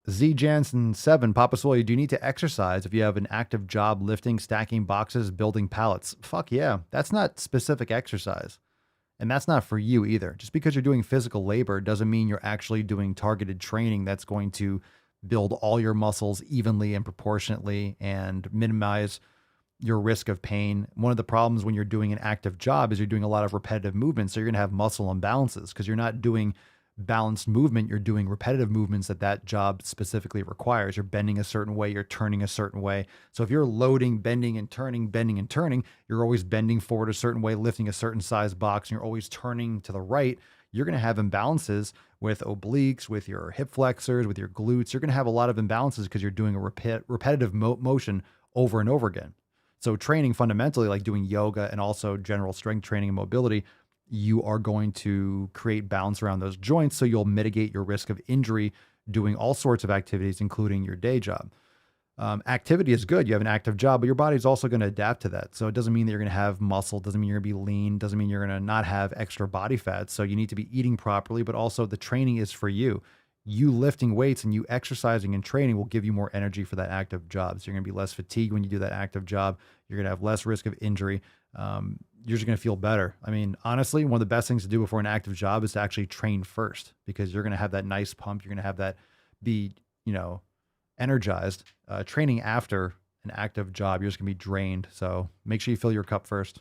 Z Jansen 7, Papa Swole, do you need to exercise if you have an active job lifting, stacking boxes, building pallets? Fuck yeah. That's not specific exercise. And that's not for you either. Just because you're doing physical labor doesn't mean you're actually doing targeted training that's going to build all your muscles evenly and proportionately and minimize your risk of pain. One of the problems when you're doing an active job is you're doing a lot of repetitive movements. So you're going to have muscle imbalances because you're not doing balanced movement. You're doing repetitive movements that job specifically requires. You're bending a certain way, you're turning a certain way. So if you're loading, bending and turning, you're always bending forward a certain way, lifting a certain size box, and you're always turning to the right. You're going to have imbalances with obliques, with your hip flexors, with your glutes. You're going to have a lot of imbalances because you're doing a repetitive motion over and over again. So training fundamentally, like doing yoga and also general strength training and mobility, you are going to create balance around those joints. So you'll mitigate your risk of injury doing all sorts of activities, including your day job. Activity is good. You have an active job, but your body's also going to adapt to that. So it doesn't mean that you're going to have muscle, doesn't mean you're going to be lean, doesn't mean you're going to not have extra body fat. So you need to be eating properly, but also the training is for you. You lifting weights and you exercising and training will give you more energy for that active job. So you're going to be less fatigued when you do that active job. You're going to have less risk of injury. You're just going to feel better. I mean, honestly, one of the best things to do before an active job is to actually train first because you're going to have that nice pump. You're going to have that be, energized. Training after an active job, you're just going to be drained. So make sure you fill your cup first.